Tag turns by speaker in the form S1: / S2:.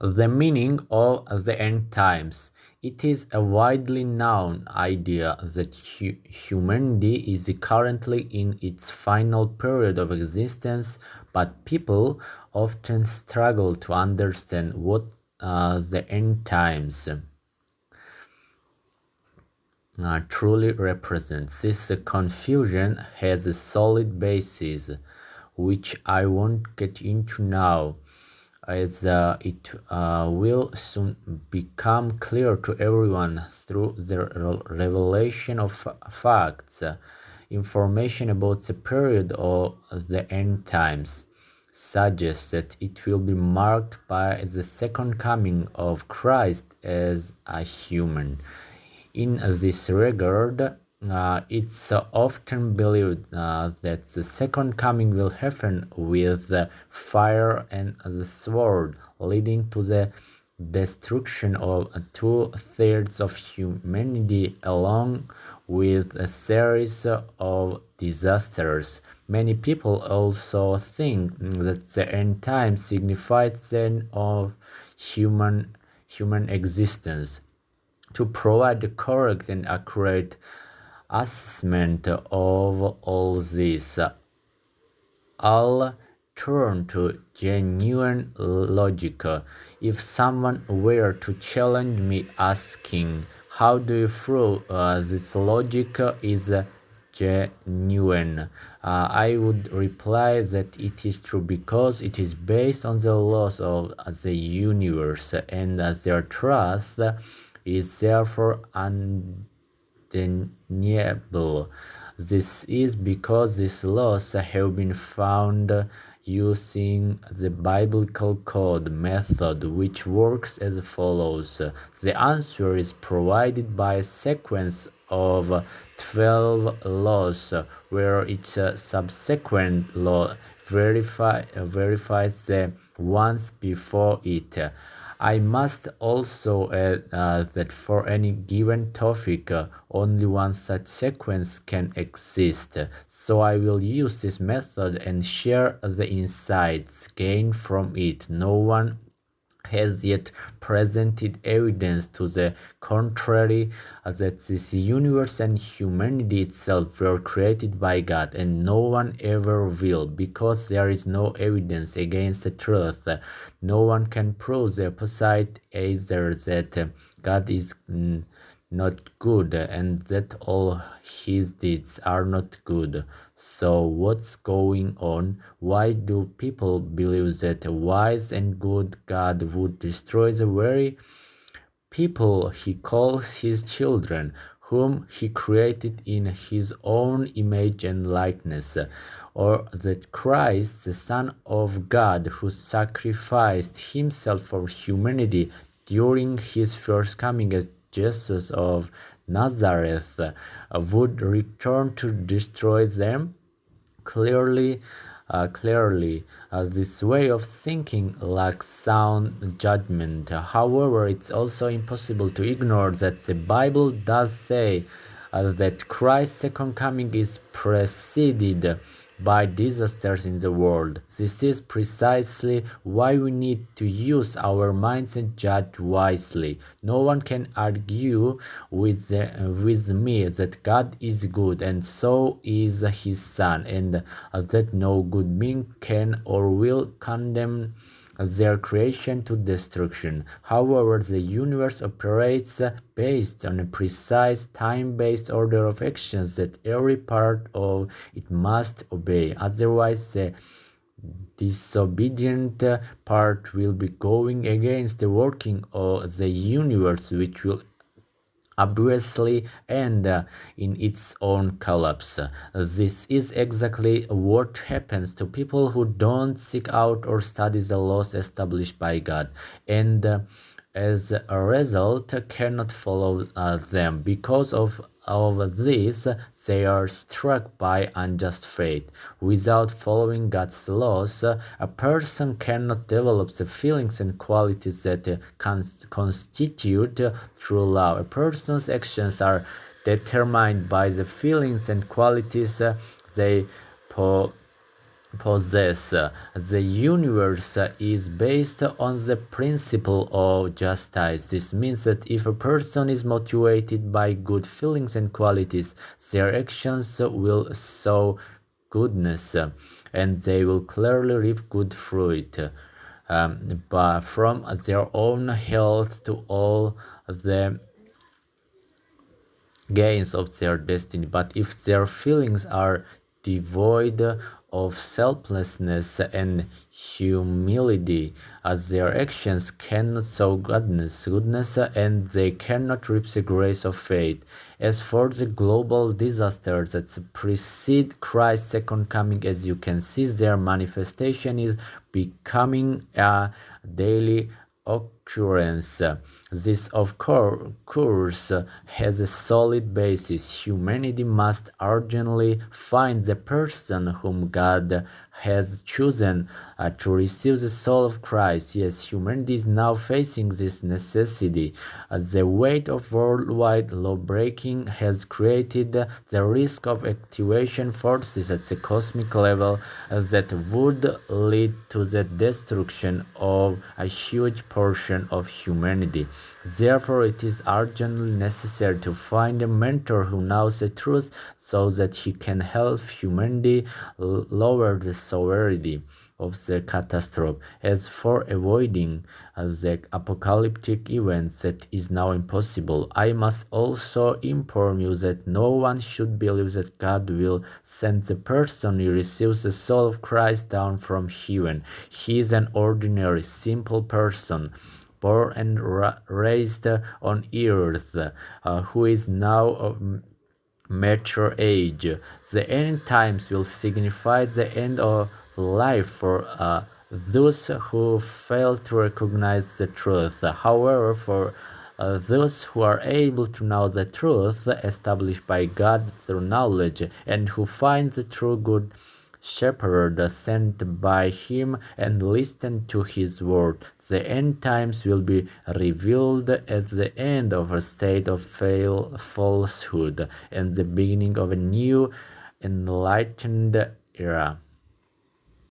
S1: The meaning of the end times. It is a widely known idea that humanity is currently in its final period of existence, but people often struggle to understand what the end times truly represents. This confusion has a solid basis, which I won't get into now, as it will soon become clear to everyone through the revelation of facts. Information about the period of the end times suggests that it will be marked by the second coming of Christ as a human. In this regard, it's often believed that the second coming will happen with fire and the sword, leading to the destruction of 2/3 of humanity along with a series of disasters. Many people also think that the end time signifies the end of human existence. To provide a correct and accurate assessment of all this, I'll turn to genuine logic. If someone were to challenge me asking, how do you prove this logic is genuine, I would reply that it is true because it is based on the laws of the universe, and their truth is therefore undeniable. This is because these laws have been found using the biblical code method, which works as follows. The answer is provided by a sequence of 12 laws, where each subsequent law verifies the ones before it. I must also add that for any given topic, only one such sequence can exist. So I will use this method and share the insights gained from it. No one has yet presented evidence to the contrary that this universe and humanity itself were created by God, and no one ever will, because there is no evidence against the truth. No one can prove the opposite, either that God is not good and that all his deeds are not good. So what's going on? Why do people believe that a wise and good God would destroy the very people he calls his children, whom he created in his own image and likeness? Or that Christ, the Son of God, who sacrificed himself for humanity during his first coming as Jesus of Nazareth, would return to destroy them? Clearly, this way of thinking lacks sound judgment. However, it's also impossible to ignore that the Bible does say that Christ's second coming is preceded by disasters in the world. This is precisely why we need to use our minds and judge wisely. No one can argue with me that God is good and so is his Son, and that no good being can or will condemn their creation to destruction. However, the universe operates based on a precise time-based order of actions that every part of it must obey. Otherwise, the disobedient part will be going against the working of the universe, which will obviously end in its own collapse. This is exactly what happens to people who don't seek out or study the laws established by God, and as a result cannot follow them. Because of this, they are struck by unjust fate. Without following God's laws, a person cannot develop the feelings and qualities that constitute true love. A person's actions are determined by the feelings and qualities they possess. The universe is based on the principle of justice. This means that if a person is motivated by good feelings and qualities, their actions will show goodness, and they will clearly reap good fruit. But from their own health to all the gains of their destiny. But if their feelings are devoid of selflessness and humility, their actions cannot show goodness, and they cannot reap the grace of faith. As for the global disasters that precede Christ's second coming, as you can see, their manifestation is becoming a daily occurrence. This, of course, has a solid basis. Humanity must urgently find the person whom God has chosen to receive the soul of Christ. Yes, humanity is now facing this necessity. The weight of worldwide lawbreaking has created the risk of activation forces at the cosmic level that would lead to the destruction of a huge portion of humanity. Therefore, it is urgently necessary to find a mentor who knows the truth so that he can help humanity lower the severity of the catastrophe. As for avoiding the apocalyptic events, that is now impossible. I must also inform you that no one should believe that God will send the person who receives the soul of Christ down from heaven. He is an ordinary, simple person, born and raised on earth, who is now of mature age. The end times will signify the end of life for those who fail to recognize the truth. However, for those who are able to know the truth established by God through knowledge, and who find the true good shepherd sent by him and listen to his word, the end times will be revealed as the end of a state of falsehood and the beginning of a new enlightened era.